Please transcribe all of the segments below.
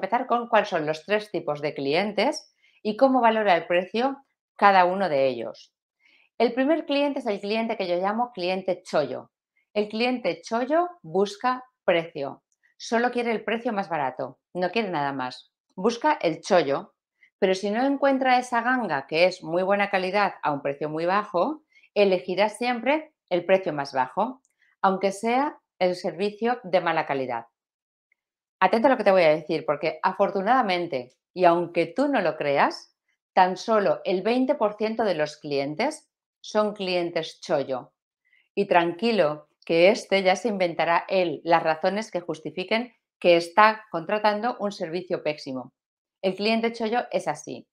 empezar con cuáles son los tres tipos de clientes y cómo valora el precio cada uno de ellos. El primer cliente es el cliente que yo llamo cliente chollo. El cliente chollo busca precio. Solo quiere el precio más barato, no quiere nada más. Busca el chollo, pero si no encuentra esa ganga que es muy buena calidad a un precio muy bajo, elegirá siempre el precio más bajo, aunque sea el servicio de mala calidad. Atento a lo que te voy a decir, porque afortunadamente, y aunque tú no lo creas, tan solo el 20% de los clientes son clientes chollo. Y tranquilo, que este ya se inventará él las razones que justifiquen que está contratando un servicio pésimo. El cliente chollo es así,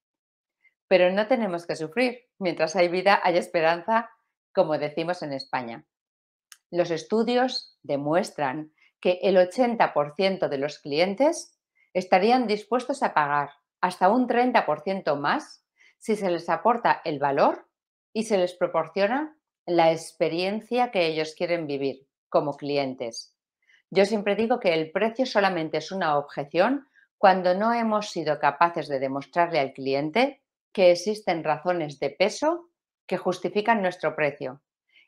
pero no tenemos que sufrir. Mientras hay vida, hay esperanza, como decimos en España. Los estudios demuestran que el 80% de los clientes estarían dispuestos a pagar hasta un 30% más si se les aporta el valor y se les proporciona la experiencia que ellos quieren vivir como clientes. Yo siempre digo que el precio solamente es una objeción cuando no hemos sido capaces de demostrarle al cliente que existen razones de peso que justifican nuestro precio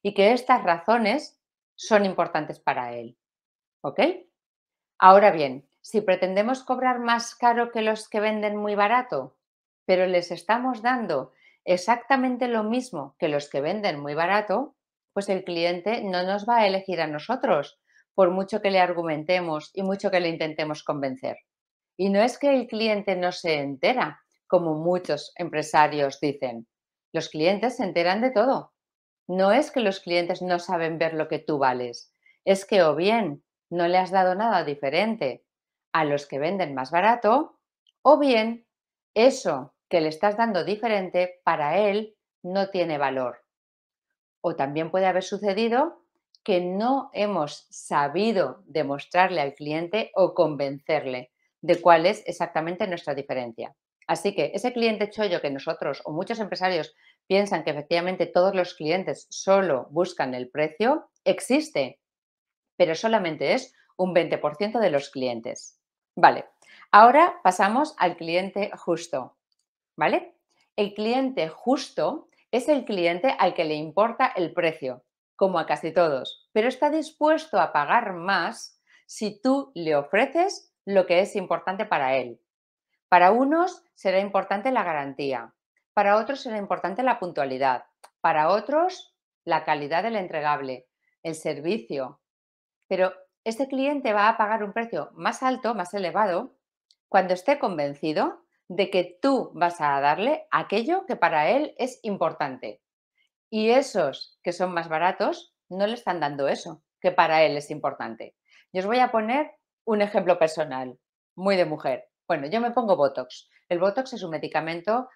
y que estas razones son importantes para él. ¿Ok? Ahora bien, si pretendemos cobrar más caro que los que venden muy barato, pero les estamos dando exactamente lo mismo que los que venden muy barato, pues el cliente no nos va a elegir a nosotros, por mucho que le argumentemos y mucho que le intentemos convencer. Y no es que el cliente no se entera, como muchos empresarios dicen. Los clientes se enteran de todo. No es que los clientes no saben ver lo que tú vales, es que o bien no le has dado nada diferente a los que venden más barato, o bien eso que le estás dando diferente para él no tiene valor. O también puede haber sucedido que no hemos sabido demostrarle al cliente o convencerle de cuál es exactamente nuestra diferencia. Así que ese cliente chollo que nosotros o muchos empresarios piensan que efectivamente todos los clientes solo buscan el precio, existe, pero solamente es un 20% de los clientes. Vale, ahora pasamos al cliente justo. ¿Vale? El cliente justo es el cliente al que le importa el precio, como a casi todos, pero está dispuesto a pagar más si tú le ofreces lo que es importante para él. Para unos será importante la garantía, para otros será importante la puntualidad, para otros la calidad del entregable, el servicio, pero este cliente va a pagar un precio más alto, más elevado, cuando esté convencido de que tú vas a darle aquello que para él es importante. Y esos que son más baratos no le están dando eso, que para él es importante. Yo os voy a poner un ejemplo personal, muy de mujer. Bueno, yo me pongo Botox. El Botox es un medicamento,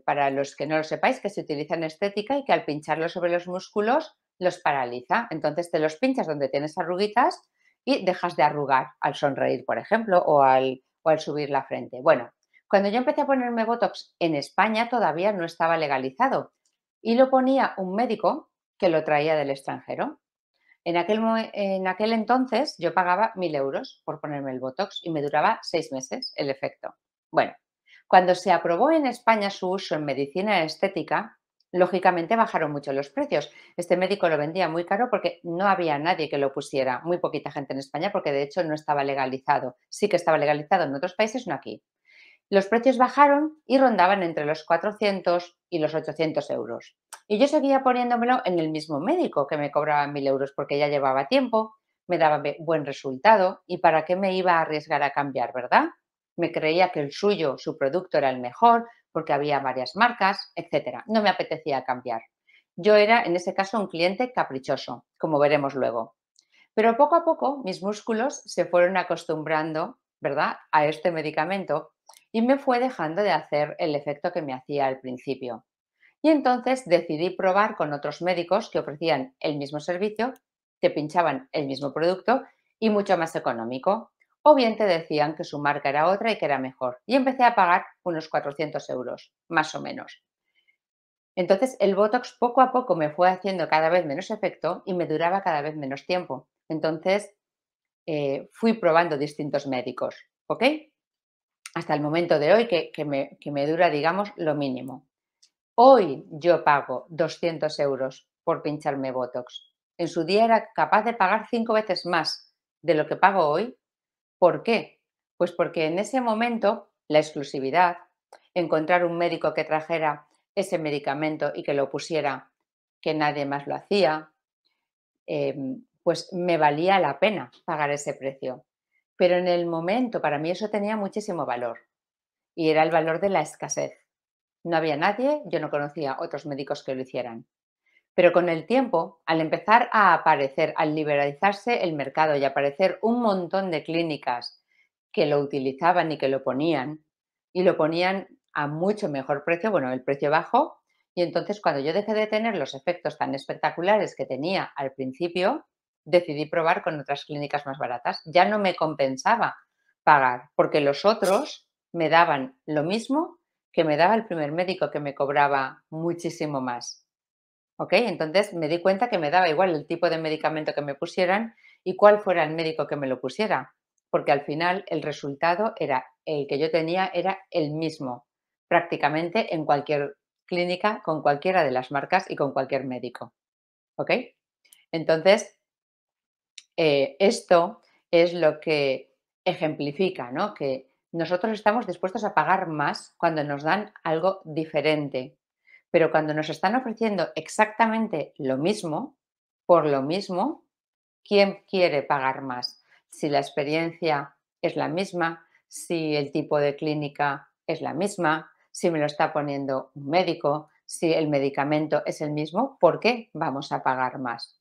para los que no lo sepáis, que se utiliza en estética y que al pincharlo sobre los músculos los paraliza. Entonces te los pinchas donde tienes arruguitas y dejas de arrugar al sonreír, por ejemplo, o al subir la frente. Bueno, cuando yo empecé a ponerme Botox en España todavía no estaba legalizado y lo ponía un médico que lo traía del extranjero. En aquel entonces yo pagaba 1.000 euros por ponerme el Botox y me duraba 6 meses el efecto. Bueno, cuando se aprobó en España su uso en medicina estética, lógicamente bajaron mucho los precios. Este médico lo vendía muy caro porque no había nadie que lo pusiera, muy poquita gente en España porque de hecho no estaba legalizado. Sí que estaba legalizado en otros países, no aquí. Los precios bajaron y rondaban entre los 400 y los 800 euros. Y yo seguía poniéndomelo en el mismo médico que me cobraba 1.000 euros porque ya llevaba tiempo, me daba buen resultado y para qué me iba a arriesgar a cambiar, ¿verdad? Me creía que el suyo, su producto era el mejor porque había varias marcas, etcétera. No me apetecía cambiar. Yo era en ese caso un cliente caprichoso, como veremos luego. Pero poco a poco mis músculos se fueron acostumbrando, ¿verdad?, a este medicamento y me fue dejando de hacer el efecto que me hacía al principio. Y entonces decidí probar con otros médicos que ofrecían el mismo servicio, te pinchaban el mismo producto y mucho más económico. O bien te decían que su marca era otra y que era mejor. Y empecé a pagar unos 400 euros, más o menos. Entonces el Botox poco a poco me fue haciendo cada vez menos efecto y me duraba cada vez menos tiempo. Entonces fui probando distintos médicos, ¿ok? hasta el momento de hoy que me dura, digamos, lo mínimo. Hoy yo pago 200 euros por pincharme Botox. En su día era capaz de pagar 5 veces más de lo que pago hoy. ¿Por qué? Pues porque en ese momento la exclusividad, encontrar un médico que trajera ese medicamento y que lo pusiera, que nadie más lo hacía, pues me valía la pena pagar ese precio. Pero en el momento, para mí eso tenía muchísimo valor y era el valor de la escasez. No había nadie, yo no conocía otros médicos que lo hicieran. Pero con el tiempo, al empezar a aparecer, al liberalizarse el mercado y aparecer un montón de clínicas que lo utilizaban y lo ponían a mucho mejor precio, bueno, el precio bajó, y entonces cuando yo dejé de tener los efectos tan espectaculares que tenía al principio, decidí probar con otras clínicas más baratas. Ya no me compensaba pagar, porque los otros me daban lo mismo que me daba el primer médico, que me cobraba muchísimo más. ¿Ok? Entonces me di cuenta que me daba igual el tipo de medicamento que me pusieran y cuál fuera el médico que me lo pusiera, porque al final el resultado era el que yo tenía, era el mismo, prácticamente en cualquier clínica, con cualquiera de las marcas y con cualquier médico. ¿Ok? Entonces, esto es lo que ejemplifica, ¿no? Que nosotros estamos dispuestos a pagar más cuando nos dan algo diferente, pero cuando nos están ofreciendo exactamente lo mismo, por lo mismo, ¿quién quiere pagar más? Si la experiencia es la misma, si el tipo de clínica es la misma, si me lo está poniendo un médico, si el medicamento es el mismo, ¿por qué vamos a pagar más?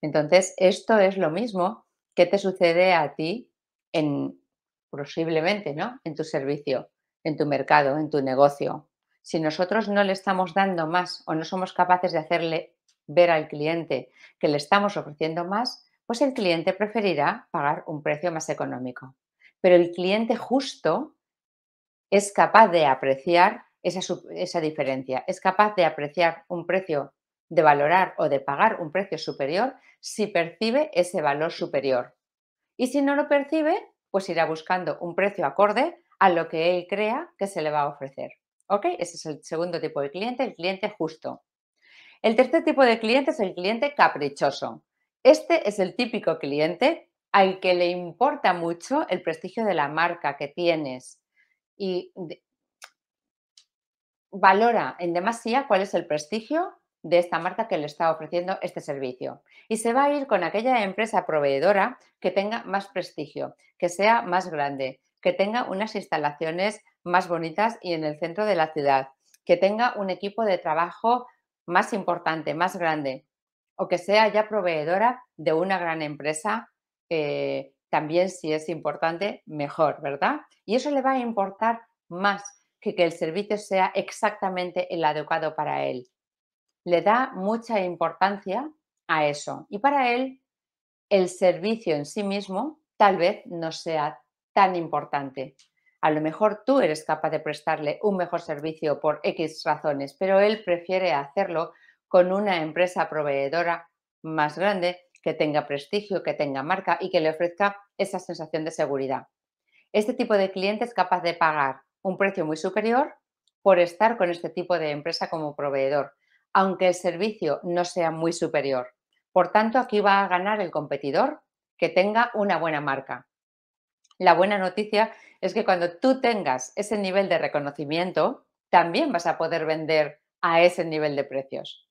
Entonces, esto es lo mismo que te sucede a ti en posiblemente, ¿no? En tu servicio, en tu mercado, en tu negocio. Si nosotros no le estamos dando más o no somos capaces de hacerle ver al cliente que le estamos ofreciendo más, pues el cliente preferirá pagar un precio más económico. Pero el cliente justo es capaz de apreciar esa diferencia, es capaz de apreciar un precio, de valorar o de pagar un precio superior si percibe ese valor superior. Y si no lo percibe, pues irá buscando un precio acorde a lo que él crea que se le va a ofrecer. ¿Ok? Ese es el segundo tipo de cliente, el cliente justo. El tercer tipo de cliente es el cliente caprichoso. Este es el típico cliente al que le importa mucho el prestigio de la marca que tienes y valora en demasía cuál es el prestigio de esta marca que le está ofreciendo este servicio. Y se va a ir con aquella empresa proveedora que tenga más prestigio, que sea más grande, que tenga unas instalaciones más bonitas y en el centro de la ciudad, que tenga un equipo de trabajo más importante, más grande, o que sea ya proveedora de una gran empresa, también si es importante, mejor, ¿verdad? Y eso le va a importar más que el servicio sea exactamente el adecuado para él. Le da mucha importancia a eso. Y para él, el servicio en sí mismo tal vez no sea tan importante. A lo mejor tú eres capaz de prestarle un mejor servicio por X razones, pero él prefiere hacerlo con una empresa proveedora más grande, que tenga prestigio, que tenga marca y que le ofrezca esa sensación de seguridad. Este tipo de cliente es capaz de pagar un precio muy superior por estar con este tipo de empresa como proveedor, aunque el servicio no sea muy superior. Por tanto, aquí va a ganar el competidor que tenga una buena marca. La buena noticia es que cuando tú tengas ese nivel de reconocimiento, también vas a poder vender a ese nivel de precios.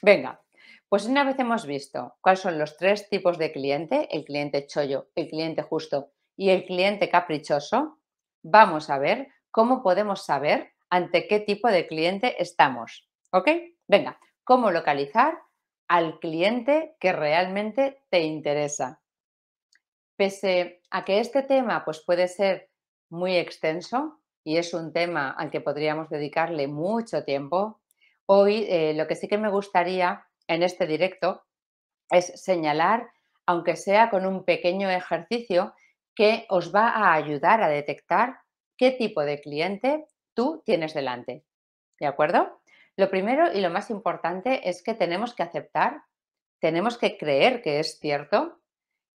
Venga, pues una vez hemos visto cuáles son los tres tipos de cliente, el cliente chollo, el cliente justo y el cliente caprichoso, vamos a ver cómo podemos saber ante qué tipo de cliente estamos. ¿Ok? Venga, cómo localizar al cliente que realmente te interesa. Pese a que este tema pues, puede ser muy extenso y es un tema al que podríamos dedicarle mucho tiempo, hoy lo que sí que me gustaría en este directo es señalar, aunque sea con un pequeño ejercicio, que os va a ayudar a detectar qué tipo de cliente tú tienes delante. ¿De acuerdo? Lo primero y lo más importante es que tenemos que aceptar, tenemos que creer que es cierto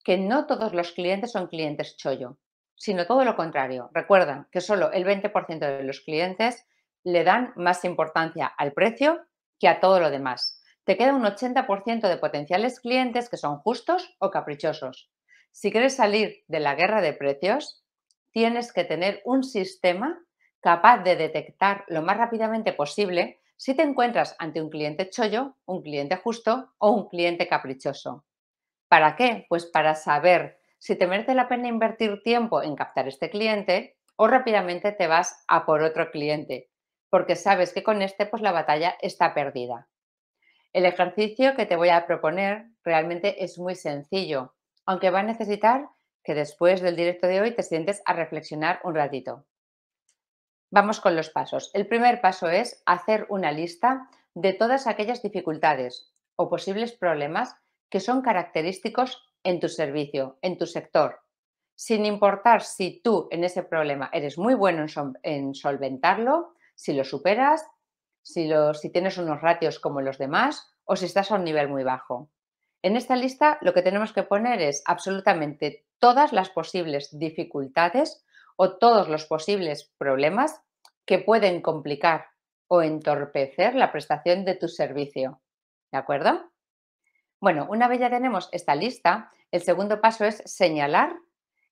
que no todos los clientes son clientes chollo. sino todo lo contrario. Recuerda que solo el 20% de los clientes le dan más importancia al precio que a todo lo demás. Te queda un 80% de potenciales clientes que son justos o caprichosos. Si quieres salir de la guerra de precios, tienes que tener un sistema capaz de detectar lo más rápidamente posible si te encuentras ante un cliente chollo, un cliente justo o un cliente caprichoso. ¿Para qué? Pues para saber si te merece la pena invertir tiempo en captar este cliente o rápidamente te vas a por otro cliente, porque sabes que con este pues la batalla está perdida. El ejercicio que te voy a proponer realmente es muy sencillo, aunque va a necesitar que después del directo de hoy te sientes a reflexionar un ratito. Vamos con los pasos. El primer paso es hacer una lista de todas aquellas dificultades o posibles problemas que son característicos en tu servicio, en tu sector, sin importar si tú en ese problema eres muy bueno en solventarlo, si lo superas, si tienes unos ratios como los demás o si estás a un nivel muy bajo. En esta lista lo que tenemos que poner es absolutamente todas las posibles dificultades o todos los posibles problemas que pueden complicar o entorpecer la prestación de tu servicio. ¿De acuerdo? Bueno, una vez ya tenemos esta lista, el segundo paso es señalar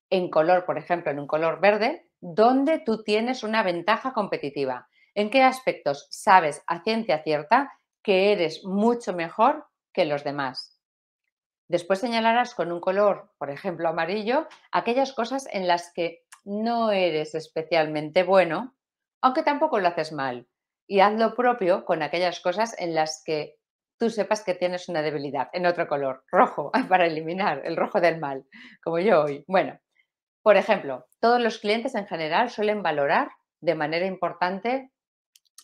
en color, por ejemplo, en un color verde, dónde tú tienes una ventaja competitiva. ¿En qué aspectos sabes a ciencia cierta que eres mucho mejor que los demás? Después señalarás con un color, por ejemplo, amarillo, aquellas cosas en las que no eres especialmente bueno, aunque tampoco lo haces mal. Y haz lo propio con aquellas cosas en las que tú sepas que tienes una debilidad, en otro color, rojo, para eliminar el rojo del mal, como yo hoy. Bueno, por ejemplo, todos los clientes en general suelen valorar de manera importante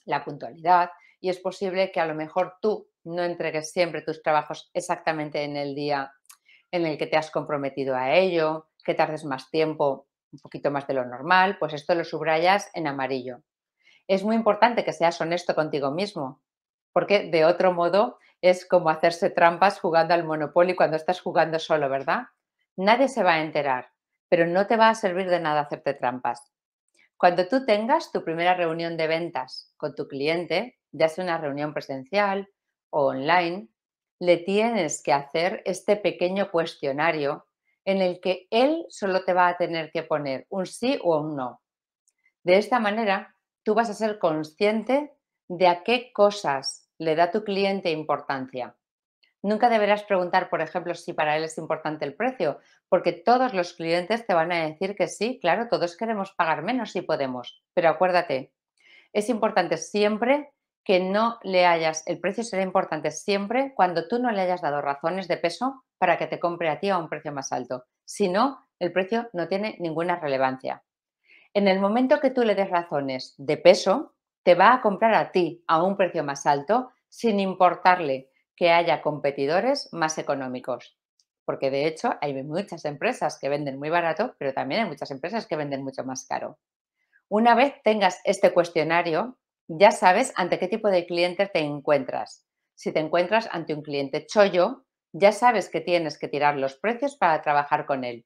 la puntualidad y es posible que a lo mejor tú no entregues siempre tus trabajos exactamente en el día en el que te has comprometido a ello, que tardes más tiempo, un poquito más de lo normal, pues esto lo subrayas en amarillo. Es muy importante que seas honesto contigo mismo, porque de otro modo es como hacerse trampas jugando al Monopoly cuando estás jugando solo, ¿verdad? Nadie se va a enterar, pero no te va a servir de nada hacerte trampas. Cuando tú tengas tu primera reunión de ventas con tu cliente, ya sea una reunión presencial o online, le tienes que hacer este pequeño cuestionario en el que él solo te va a tener que poner un sí o un no. De esta manera, tú vas a ser consciente de a qué cosas le da tu cliente importancia. Nunca deberás preguntar, por ejemplo, si para él es importante el precio, porque todos los clientes te van a decir que sí, claro, todos queremos pagar menos si podemos, pero acuérdate, es importante siempre que no le hayas, el precio será importante siempre cuando tú no le hayas dado razones de peso para que te compre a ti a un precio más alto. Si no, el precio no tiene ninguna relevancia. En el momento que tú le des razones de peso, te va a comprar a ti a un precio más alto sin importarle que haya competidores más económicos. Porque de hecho hay muchas empresas que venden muy barato, pero también hay muchas empresas que venden mucho más caro. Una vez tengas este cuestionario, ya sabes ante qué tipo de cliente te encuentras. Si te encuentras ante un cliente chollo, ya sabes que tienes que tirar los precios para trabajar con él.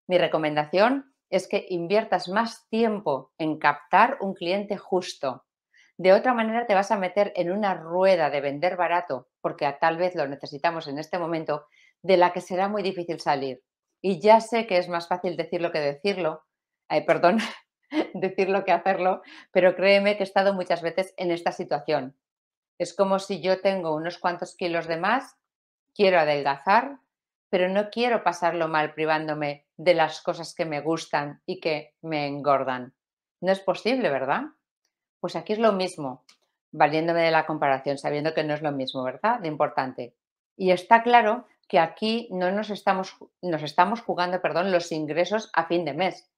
Mi recomendación es que inviertas más tiempo en captar un cliente justo. De otra manera te vas a meter en una rueda de vender barato, porque tal vez lo necesitamos en este momento, de la que será muy difícil salir. Y ya sé que es más fácil decirlo que decirlo, perdón, decirlo que hacerlo, pero créeme que he estado muchas veces en esta situación. Es como si yo tengo unos cuantos kilos de más, quiero adelgazar, pero no quiero pasarlo mal privándome de las cosas que me gustan y que me engordan. No es posible, ¿verdad? Pues aquí es lo mismo, valiéndome de la comparación, sabiendo que no es lo mismo, ¿verdad? De importante. Y está claro que aquí no nos estamos jugando, perdón, los ingresos a fin de mes.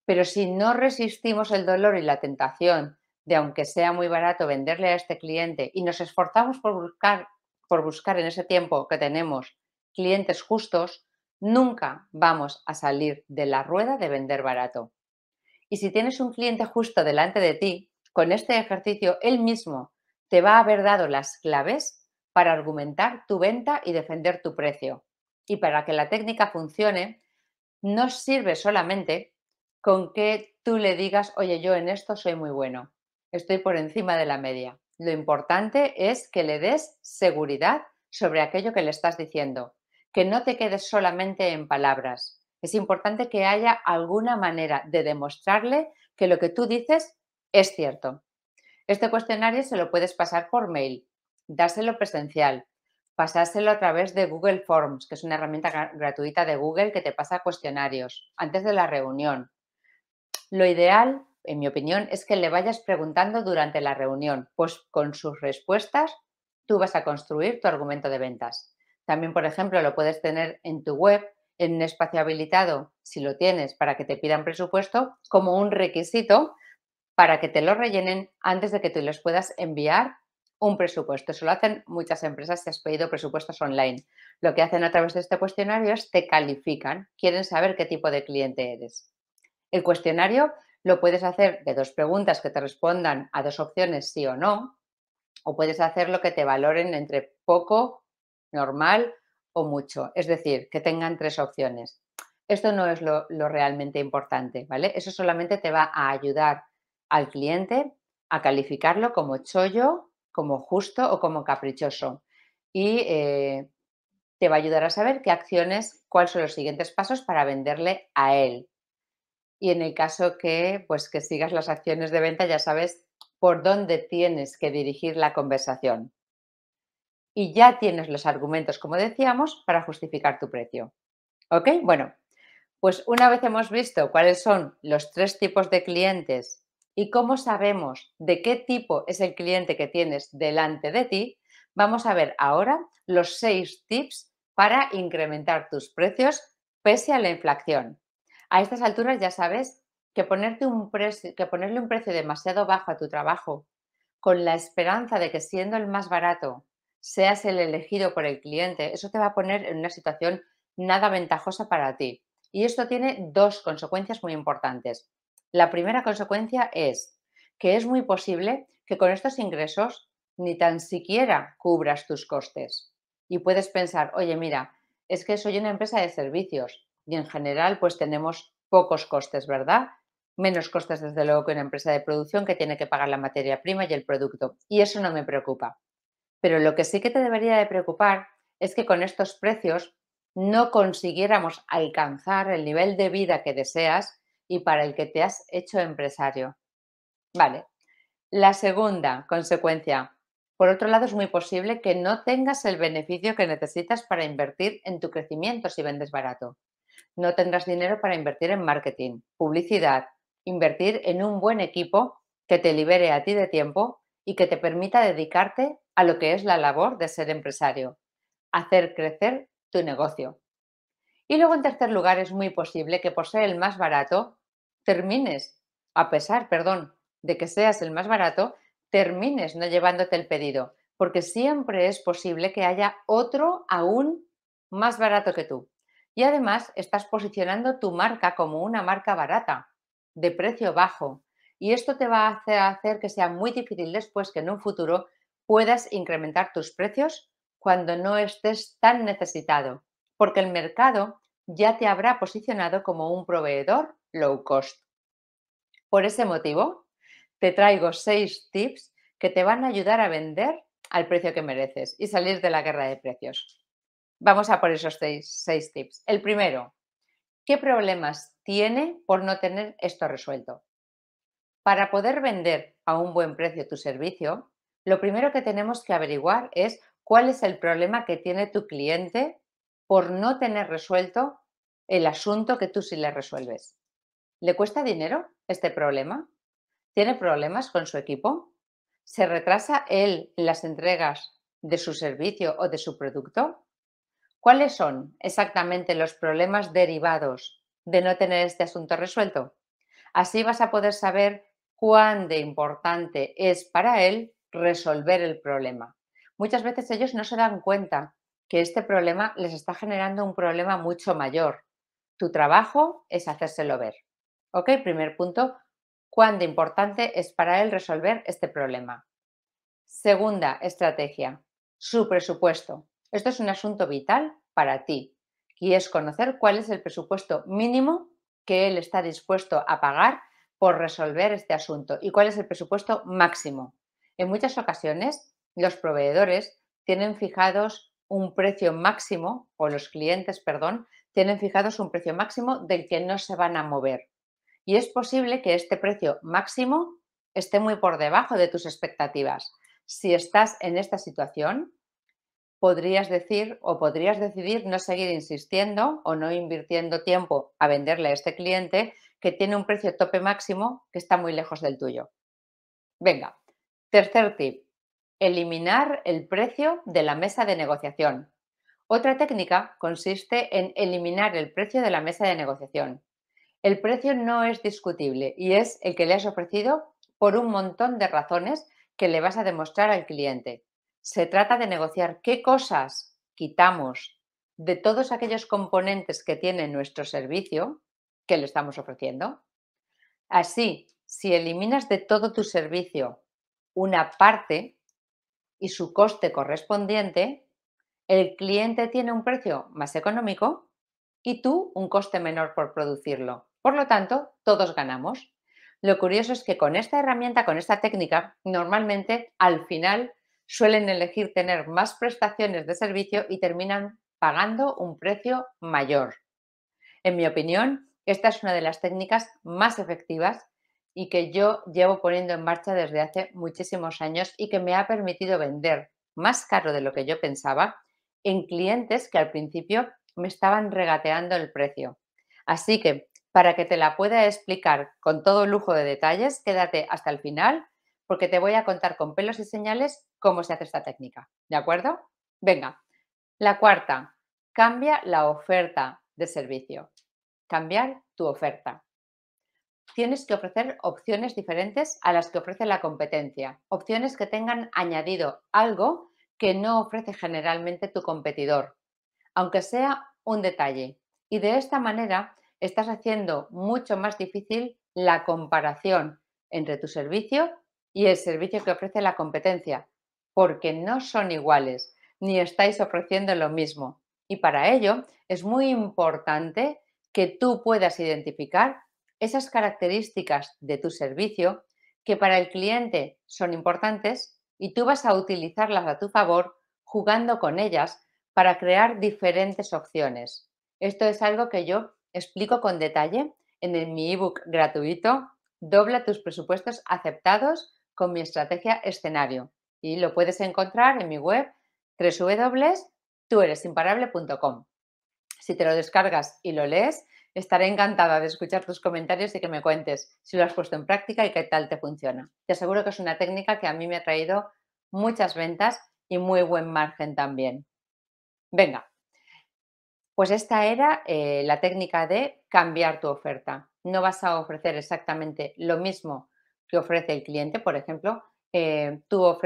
Pero si no resistimos el dolor y la tentación de, aunque sea muy barato, venderle a este cliente y nos esforzamos por buscar en ese tiempo que tenemos clientes justos, nunca vamos a salir de la rueda de vender barato. Y si tienes un cliente justo delante de ti, con este ejercicio él mismo te va a haber dado las claves para argumentar tu venta y defender tu precio. Y para que la técnica funcione, no sirve solamente con que tú le digas, oye, yo en esto soy muy bueno, estoy por encima de la media. Lo importante es que le des seguridad sobre aquello que le estás diciendo, que no te quedes solamente en palabras. Es importante que haya alguna manera de demostrarle que lo que tú dices es cierto. Este cuestionario se lo puedes pasar por mail, dárselo presencial, pasárselo a través de Google Forms, que es una herramienta gratuita de Google que te pasa cuestionarios antes de la reunión. Lo ideal, en mi opinión, es que le vayas preguntando durante la reunión, pues con sus respuestas tú vas a construir tu argumento de ventas. También, por ejemplo, lo puedes tener en tu web, en un espacio habilitado, si lo tienes, para que te pidan presupuesto, como un requisito para que te lo rellenen antes de que tú les puedas enviar un presupuesto. Eso lo hacen muchas empresas si has pedido presupuestos online. Lo que hacen a través de este cuestionario es te califican, quieren saber qué tipo de cliente eres. El cuestionario lo puedes hacer de 2 preguntas que te respondan a 2 opciones sí o no, o puedes hacerlo que te valoren entre poco, normal o mucho, es decir, que tengan 3 opciones. Esto no es lo realmente importante, ¿vale? Eso solamente te va a ayudar al cliente a calificarlo como chollo, como justo o como caprichoso. Y te va a ayudar a saber qué acciones, cuáles son los siguientes pasos para venderle a él. Y en el caso que, pues, que sigas las acciones de venta, ya sabes por dónde tienes que dirigir la conversación. Y ya tienes los argumentos, como decíamos, para justificar tu precio. ¿Ok? Bueno, pues una vez hemos visto cuáles son los 3 tipos de clientes y cómo sabemos de qué tipo es el cliente que tienes delante de ti, vamos a ver ahora los 6 tips para incrementar tus precios pese a la inflación. A estas alturas ya sabes que, que ponerle un precio demasiado bajo a tu trabajo con la esperanza de que siendo el más barato seas el elegido por el cliente, eso te va a poner en una situación nada ventajosa para ti. Y esto tiene 2 consecuencias muy importantes. La primera consecuencia es que es muy posible que con estos ingresos ni tan siquiera cubras tus costes. Y puedes pensar, oye, mira, es que soy una empresa de servicios y en general pues tenemos pocos costes, ¿verdad? Menos costes desde luego que una empresa de producción que tiene que pagar la materia prima y el producto. Y eso no me preocupa. Pero lo que sí que te debería de preocupar es que con estos precios no consiguiéramos alcanzar el nivel de vida que deseas y para el que te has hecho empresario. Vale. La segunda consecuencia. Por otro lado, es muy posible que no tengas el beneficio que necesitas para invertir en tu crecimiento si vendes barato. No tendrás dinero para invertir en marketing, publicidad, invertir en un buen equipo que te libere a ti de tiempo y que te permita dedicarte a lo que es la labor de ser empresario, hacer crecer tu negocio. Y luego, en tercer lugar, es muy posible que por ser el más barato, termines, a pesar, perdón, de que seas el más barato, termines no llevándote el pedido, porque siempre es posible que haya otro aún más barato que tú. Y además estás posicionando tu marca como una marca barata, de precio bajo. Y esto te va a hacer que sea muy difícil después que en un futuro puedas incrementar tus precios cuando no estés tan necesitado, porque el mercado ya te habrá posicionado como un proveedor low cost. Por ese motivo, te traigo 6 tips que te van a ayudar a vender al precio que mereces y salir de la guerra de precios. Vamos a por esos 6 tips. El primero, ¿qué problemas tiene por no tener esto resuelto? Para poder vender a un buen precio tu servicio, lo primero que tenemos que averiguar es cuál es el problema que tiene tu cliente por no tener resuelto el asunto que tú sí le resuelves. ¿Le cuesta dinero este problema? ¿Tiene problemas con su equipo? ¿Se retrasa él en las entregas de su servicio o de su producto? ¿Cuáles son exactamente los problemas derivados de no tener este asunto resuelto? Así vas a poder saber cuán de importante es para él resolver el problema. Muchas veces ellos no se dan cuenta que este problema les está generando un problema mucho mayor. Tu trabajo es hacérselo ver. ¿Ok? Primer punto, cuán de importante es para él resolver este problema. Segunda estrategia, su presupuesto. Esto es un asunto vital para ti y es conocer cuál es el presupuesto mínimo que él está dispuesto a pagar por resolver este asunto y cuál es el presupuesto máximo. En muchas ocasiones, los proveedores tienen fijados un precio máximo, o los clientes, perdón, tienen fijados un precio máximo del que no se van a mover. Y es posible que este precio máximo esté muy por debajo de tus expectativas. Si estás en esta situación, podrías decir o podrías decidir no seguir insistiendo o no invirtiendo tiempo a venderle a este cliente que tiene un precio tope máximo que está muy lejos del tuyo. Venga, tercer tip, eliminar el precio de la mesa de negociación. Otra técnica consiste en eliminar el precio de la mesa de negociación. El precio no es discutible y es el que le has ofrecido por un montón de razones que le vas a demostrar al cliente. Se trata de negociar qué cosas quitamos de todos aquellos componentes que tiene nuestro servicio que le estamos ofreciendo. Así, si eliminas de todo tu servicio una parte y su coste correspondiente, el cliente tiene un precio más económico y tú un coste menor por producirlo. Por lo tanto, todos ganamos. Lo curioso es que con esta herramienta, con esta técnica, normalmente al final suelen elegir tener más prestaciones de servicio y terminan pagando un precio mayor. En mi opinión, esta es una de las técnicas más efectivas y que yo llevo poniendo en marcha desde hace muchísimos años y que me ha permitido vender más caro de lo que yo pensaba en clientes que al principio me estaban regateando el precio. Así que, para que te la pueda explicar con todo lujo de detalles, quédate hasta el final porque te voy a contar con pelos y señales cómo se hace esta técnica. ¿De acuerdo? Venga, la cuarta, cambia la oferta de servicio. Cambiar tu oferta. Tienes que ofrecer opciones diferentes a las que ofrece la competencia, opciones que tengan añadido algo que no ofrece generalmente tu competidor, aunque sea un detalle. Y de esta manera estás haciendo mucho más difícil la comparación entre tu servicio y el servicio que ofrece la competencia, porque no son iguales, ni estáis ofreciendo lo mismo. Y para ello es muy importante que tú puedas identificar esas características de tu servicio que para el cliente son importantes y tú vas a utilizarlas a tu favor jugando con ellas para crear diferentes opciones. Esto es algo que yo explico con detalle mi ebook gratuito Dobla tus presupuestos aceptados con mi estrategia escenario y lo puedes encontrar en mi web www.tueresimparable.com. Si te lo descargas y lo lees, estaré encantada de escuchar tus comentarios y que me cuentes si lo has puesto en práctica y qué tal te funciona. Te aseguro que es una técnica que a mí me ha traído muchas ventas y muy buen margen también. Venga, pues esta era la técnica de cambiar tu oferta. No vas a ofrecer exactamente lo mismo que ofrece el cliente. Por ejemplo, tú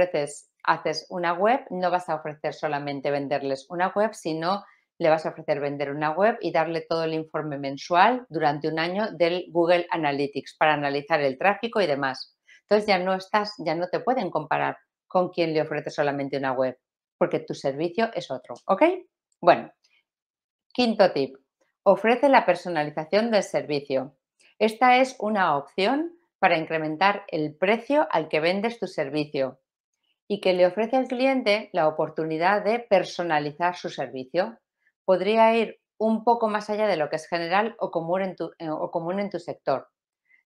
haces una web, no vas a ofrecer solamente venderles una web, sino le vas a ofrecer vender una web y darle todo el informe mensual durante un año del Google Analytics para analizar el tráfico y demás. Entonces ya no te pueden comparar con quien le ofrece solamente una web, porque tu servicio es otro, ¿ok? Bueno, quinto tip, ofrece la personalización del servicio. Esta es una opción para incrementar el precio al que vendes tu servicio y que le ofrece al cliente la oportunidad de personalizar su servicio. Podría ir un poco más allá de lo que es general o común en tu sector.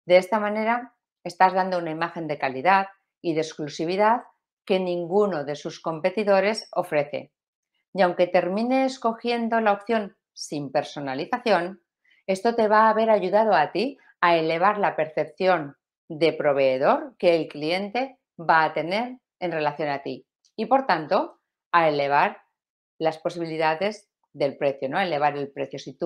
De esta manera, estás dando una imagen de calidad y de exclusividad que ninguno de sus competidores ofrece. Y aunque termine escogiendo la opción sin personalización, esto te va a haber ayudado a ti a elevar la percepción de proveedor que el cliente va a tener en relación a ti y, por tanto, a elevar las posibilidades del precio, ¿no? Elevar el precio. Si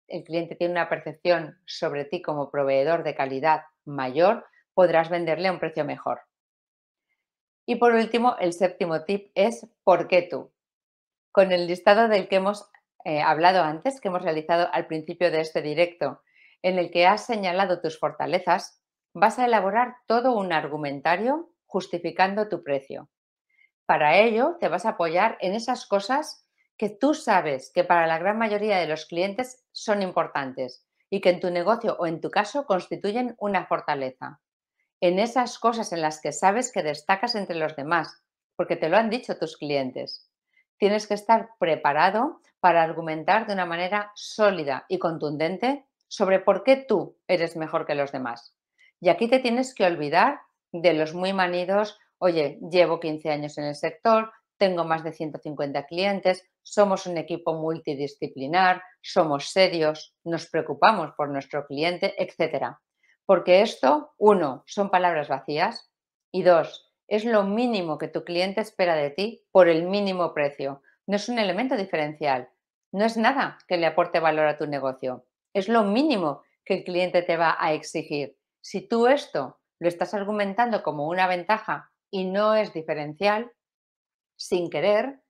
el cliente tiene una percepción sobre ti como proveedor de calidad mayor, podrás venderle a un precio mejor. Y por último, el séptimo tip es ¿por qué tú? Con el listado del que hemos hablado antes, que hemos realizado al principio de este directo, en el que has señalado tus fortalezas, vas a elaborar todo un argumentario justificando tu precio. Para ello, te vas a apoyar en esas cosas que tú sabes que para la gran mayoría de los clientes son importantes y que en tu negocio o en tu caso constituyen una fortaleza. En esas cosas en las que sabes que destacas entre los demás, porque te lo han dicho tus clientes. Tienes que estar preparado para argumentar de una manera sólida y contundente sobre por qué tú eres mejor que los demás. Y aquí te tienes que olvidar de los muy manidos, oye, llevo 15 años en el sector, tengo más de 150 clientes, somos un equipo multidisciplinar, somos serios, nos preocupamos por nuestro cliente, etcétera. Porque esto, uno, son palabras vacías y dos, es lo mínimo que tu cliente espera de ti por el mínimo precio. No es un elemento diferencial, no es nada que le aporte valor a tu negocio. Es lo mínimo que el cliente te va a exigir. Si tú esto lo estás argumentando como una ventaja y no es diferencial, sin querer,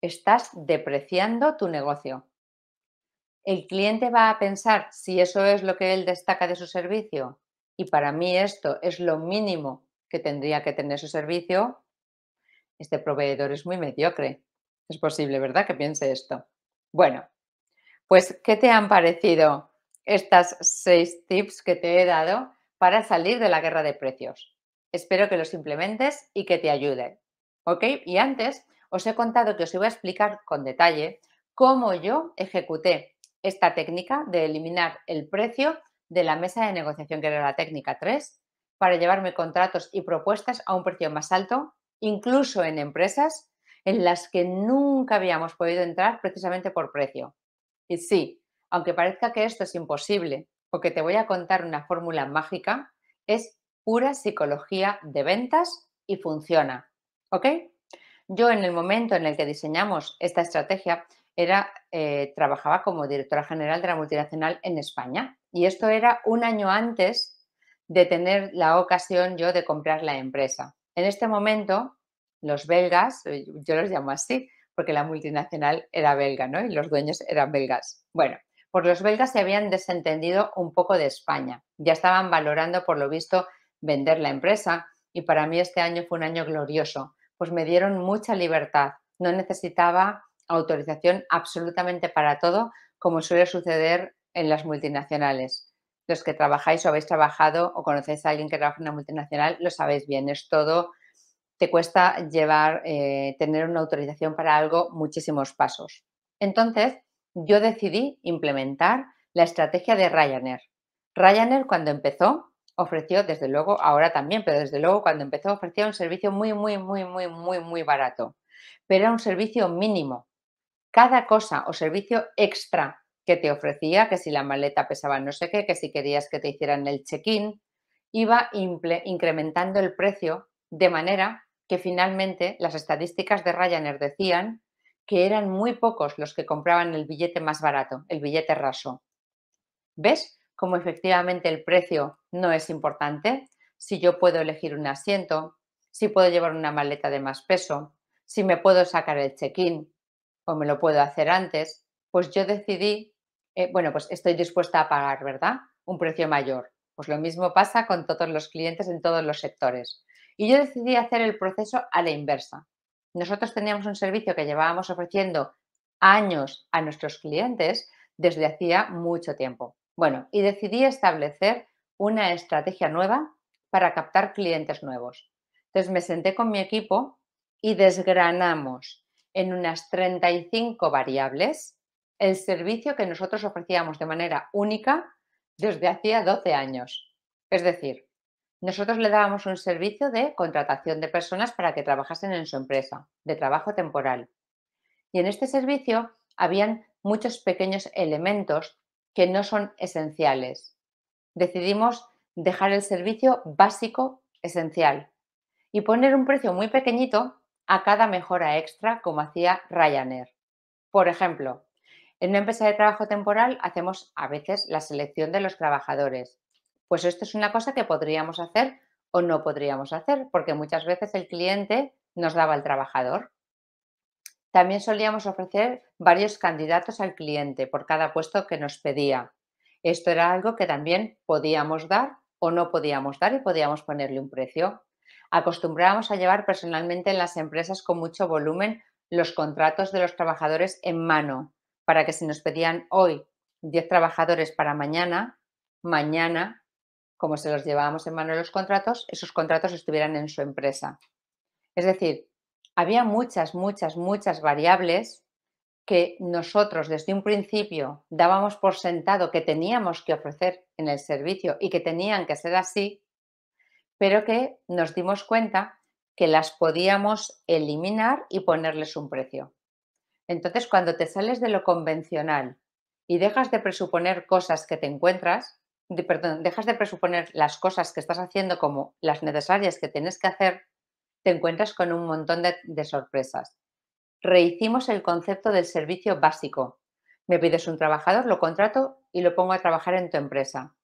estás depreciando tu negocio. El cliente va a pensar si eso es lo que él destaca de su servicio y para mí esto es lo mínimo que tendría que tener su servicio, este proveedor es muy mediocre. Es posible, ¿verdad?, que piense esto. Bueno, pues, ¿qué te han parecido estas 6 tips que te he dado para salir de la guerra de precios? Espero que los implementes y que te ayuden, ¿ok? Y antes os he contado que os iba a explicar con detalle cómo yo ejecuté esta técnica de eliminar el precio de la mesa de negociación, que era la técnica 3, para llevarme contratos y propuestas a un precio más alto, incluso en empresas en las que nunca habíamos podido entrar precisamente por precio. Y sí, aunque parezca que esto es imposible o que te voy a contar una fórmula mágica, es pura psicología de ventas y funciona. ¿Ok? Yo en el momento en el que diseñamos esta estrategia trabajaba como directora general de la multinacional en España y esto era un año antes de tener la ocasión yo de comprar la empresa. En este momento, los belgas, yo los llamo así, porque la multinacional era belga, ¿no? Y los dueños eran belgas. Bueno, pues los belgas se habían desentendido un poco de España. Ya estaban valorando, por lo visto, vender la empresa y para mí este año fue un año glorioso, pues me dieron mucha libertad. No necesitaba autorización absolutamente para todo, como suele suceder en las multinacionales. Los que trabajáis o habéis trabajado o conocéis a alguien que trabaja en una multinacional, lo sabéis bien, es todo te cuesta tener una autorización para algo muchísimos pasos. Entonces, yo decidí implementar la estrategia de Ryanair. Ryanair cuando empezó ofreció, desde luego, ahora también, pero desde luego cuando empezó ofrecía un servicio muy, muy, muy, muy, muy, muy barato. Pero era un servicio mínimo. Cada cosa o servicio extra que te ofrecía, que si la maleta pesaba no sé qué, que si querías que te hicieran el check-in, iba incrementando el precio de manera que finalmente las estadísticas de Ryanair decían que eran muy pocos los que compraban el billete más barato, el billete raso. ¿Ves cómo efectivamente el precio no es importante? Si yo puedo elegir un asiento, si puedo llevar una maleta de más peso, si me puedo sacar el check-in o me lo puedo hacer antes, pues yo decidí, bueno, pues estoy dispuesta a pagar, ¿verdad? Un precio mayor. Pues lo mismo pasa con todos los clientes en todos los sectores. Y yo decidí hacer el proceso a la inversa. Nosotros teníamos un servicio que llevábamos ofreciendo años a nuestros clientes desde hacía mucho tiempo. Bueno, y decidí establecer una estrategia nueva para captar clientes nuevos. Entonces me senté con mi equipo y desgranamos en unas 35 variables el servicio que nosotros ofrecíamos de manera única desde hacía 12 años. Es decir, nosotros le dábamos un servicio de contratación de personas para que trabajasen en su empresa, de trabajo temporal. Y en este servicio habían muchos pequeños elementos que no son esenciales. Decidimos dejar el servicio básico esencial y poner un precio muy pequeñito a cada mejora extra como hacía Ryanair. Por ejemplo, en una empresa de trabajo temporal hacemos a veces la selección de los trabajadores. Pues esto es una cosa que podríamos hacer o no podríamos hacer, porque muchas veces el cliente nos daba el trabajador. También solíamos ofrecer varios candidatos al cliente por cada puesto que nos pedía. Esto era algo que también podíamos dar o no podíamos dar y podíamos ponerle un precio. Acostumbrábamos a llevar personalmente en las empresas con mucho volumen los contratos de los trabajadores en mano, para que si nos pedían hoy 10 trabajadores para mañana, mañana, como se los llevábamos en mano los contratos, esos contratos estuvieran en su empresa. Es decir, había muchas, muchas, muchas variables que nosotros desde un principio dábamos por sentado que teníamos que ofrecer en el servicio y que tenían que ser así, pero que nos dimos cuenta que las podíamos eliminar y ponerles un precio. Entonces, cuando te sales de lo convencional y dejas de presuponer cosas que te encuentras, perdón, dejas de presuponer las cosas que estás haciendo como las necesarias que tienes que hacer, te encuentras con un montón de sorpresas. Rehicimos el concepto del servicio básico. Me pides un trabajador, lo contrato y lo pongo a trabajar en tu empresa.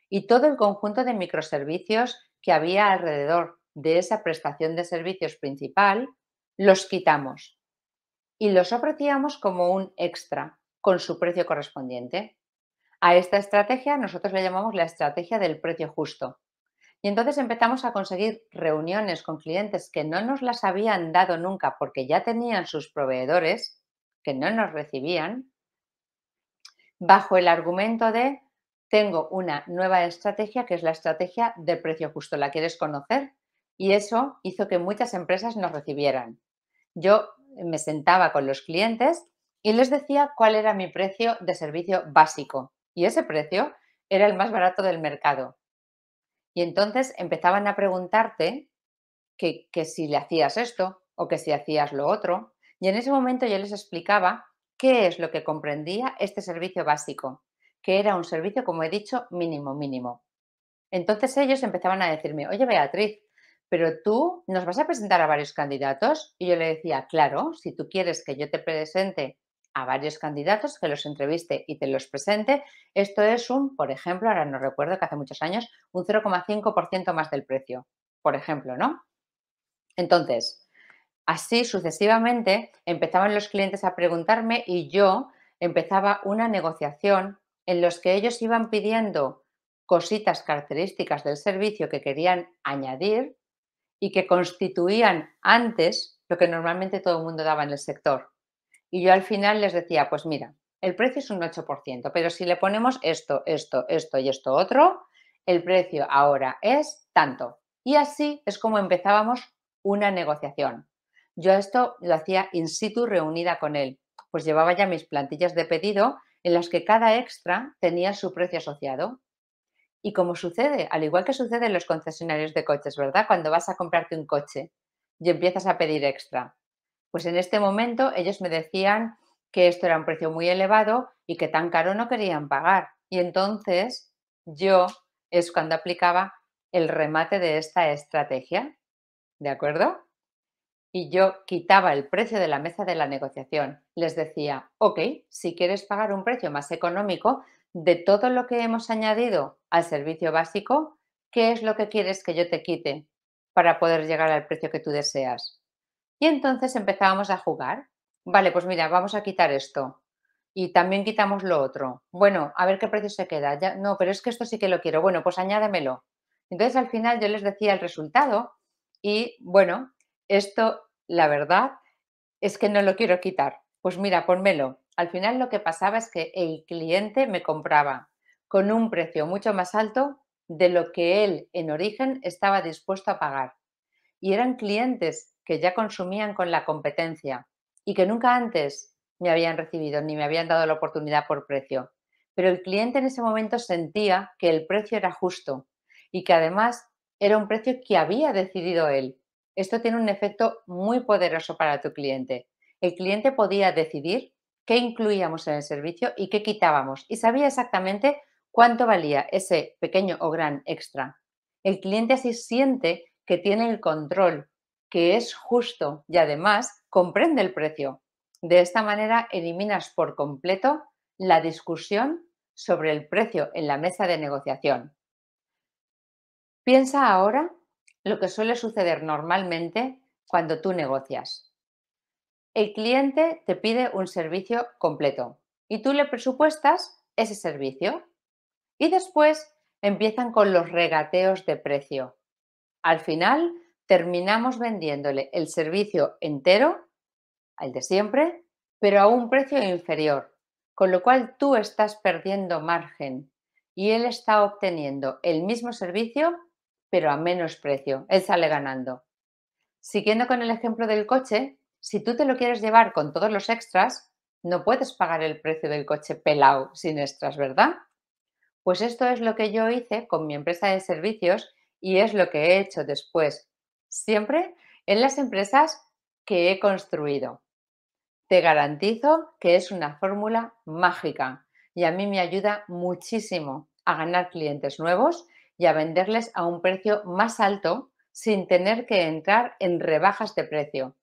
Y todo el conjunto de microservicios que había alrededor de esa prestación de servicios principal, los quitamos y los ofrecíamos como un extra con su precio correspondiente. A esta estrategia nosotros le llamamos la estrategia del precio justo. Y entonces empezamos a conseguir reuniones con clientes que no nos las habían dado nunca porque ya tenían sus proveedores, que no nos recibían, bajo el argumento de tengo una nueva estrategia que es la estrategia del precio justo. ¿La quieres conocer? Y eso hizo que muchas empresas nos recibieran. Yo me sentaba con los clientes y les decía cuál era mi precio de servicio básico. Y ese precio era el más barato del mercado. Y entonces empezaban a preguntarte que si le hacías esto o que si hacías lo otro. Y en ese momento yo les explicaba qué es lo que comprendía este servicio básico, que era un servicio, como he dicho, mínimo, mínimo. Entonces ellos empezaban a decirme, oye Beatriz, pero tú nos vas a presentar a varios candidatos. Y yo le decía, claro, si tú quieres que yo te presente a varios candidatos, que los entreviste y te los presente, esto es un, por ejemplo, ahora no recuerdo que hace muchos años, un 0,5% más del precio, por ejemplo, ¿no? Entonces, así sucesivamente empezaban los clientes a preguntarme y yo empezaba una negociación en los que ellos iban pidiendo cositas características del servicio que querían añadir y que constituían antes lo que normalmente todo el mundo daba en el sector. Y yo al final les decía, pues mira, el precio es un 8%, pero si le ponemos esto, esto, esto y esto otro, el precio ahora es tanto. Y así es como empezábamos una negociación. Yo esto lo hacía in situ reunida con él, pues llevaba ya mis plantillas de pedido en las que cada extra tenía su precio asociado. Y como sucede, al igual que sucede en los concesionarios de coches, ¿verdad? Cuando vas a comprarte un coche y empiezas a pedir extra. Pues en este momento ellos me decían que esto era un precio muy elevado y que tan caro no querían pagar. Y entonces yo es cuando aplicaba el remate de esta estrategia, ¿de acuerdo? Y yo quitaba el precio de la mesa de la negociación. Les decía, ok, si quieres pagar un precio más económico de todo lo que hemos añadido al servicio básico, ¿qué es lo que quieres que yo te quite para poder llegar al precio que tú deseas? Y entonces empezábamos a jugar. Vale, pues mira, vamos a quitar esto. Y también quitamos lo otro. Bueno, a ver qué precio se queda. Ya, no, pero es que esto sí que lo quiero. Bueno, pues añádemelo. Entonces al final yo les decía el resultado y bueno, esto, la verdad, es que no lo quiero quitar. Pues mira, pónmelo. Al final lo que pasaba es que el cliente me compraba con un precio mucho más alto de lo que él en origen estaba dispuesto a pagar. Y eran clientes que ya consumían con la competencia y que nunca antes me habían recibido ni me habían dado la oportunidad por precio. Pero el cliente en ese momento sentía que el precio era justo y que además era un precio que había decidido él. Esto tiene un efecto muy poderoso para tu cliente. El cliente podía decidir qué incluíamos en el servicio y qué quitábamos y sabía exactamente cuánto valía ese pequeño o gran extra. El cliente así siente que tiene el control, que es justo y además comprende el precio. De esta manera eliminas por completo la discusión sobre el precio en la mesa de negociación. Piensa ahora lo que suele suceder normalmente cuando tú negocias. El cliente te pide un servicio completo y tú le presupuestas ese servicio y después empiezan con los regateos de precio. Al final terminamos vendiéndole el servicio entero, el de siempre, pero a un precio inferior. con lo cual tú estás perdiendo margen y él está obteniendo el mismo servicio, pero a menos precio. Él sale ganando. Siguiendo con el ejemplo del coche, si tú te lo quieres llevar con todos los extras, no puedes pagar el precio del coche pelado sin extras, ¿verdad? Pues esto es lo que yo hice con mi empresa de servicios y es lo que he hecho después, siempre en las empresas que he construido. Te garantizo que es una fórmula mágica y a mí me ayuda muchísimo a ganar clientes nuevos y a venderles a un precio más alto sin tener que entrar en rebajas de precio,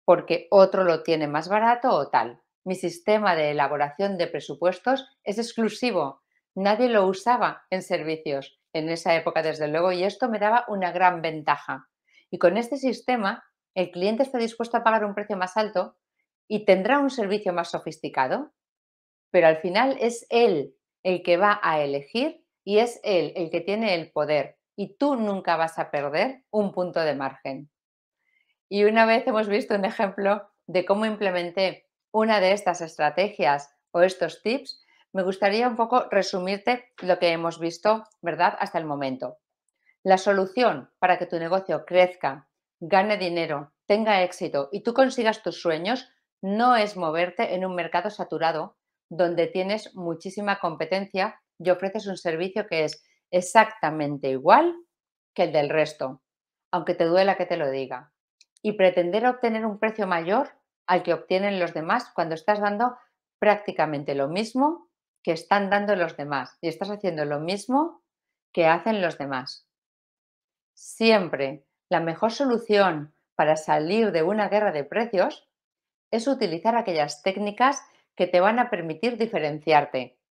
porque otro lo tiene más barato o tal. Mi sistema de elaboración de presupuestos es exclusivo. Nadie lo usaba en servicios en esa época, desde luego, y esto me daba una gran ventaja. Y con este sistema, el cliente está dispuesto a pagar un precio más alto y tendrá un servicio más sofisticado, pero al final es él el que va a elegir y es él el que tiene el poder y tú nunca vas a perder un punto de margen. Y una vez hemos visto un ejemplo de cómo implementé una de estas estrategias o estos tips, me gustaría un poco resumirte lo que hemos visto, ¿verdad? Hasta el momento. La solución para que tu negocio crezca, gane dinero, tenga éxito y tú consigas tus sueños no es moverte en un mercado saturado donde tienes muchísima competencia y ofreces un servicio que es exactamente igual que el del resto, aunque te duela que te lo diga. Y pretender obtener un precio mayor al que obtienen los demás cuando estás dando prácticamente lo mismo que están dando los demás y estás haciendo lo mismo que hacen los demás. Siempre la mejor solución para salir de una guerra de precios es utilizar aquellas técnicas que te van a permitir diferenciarte.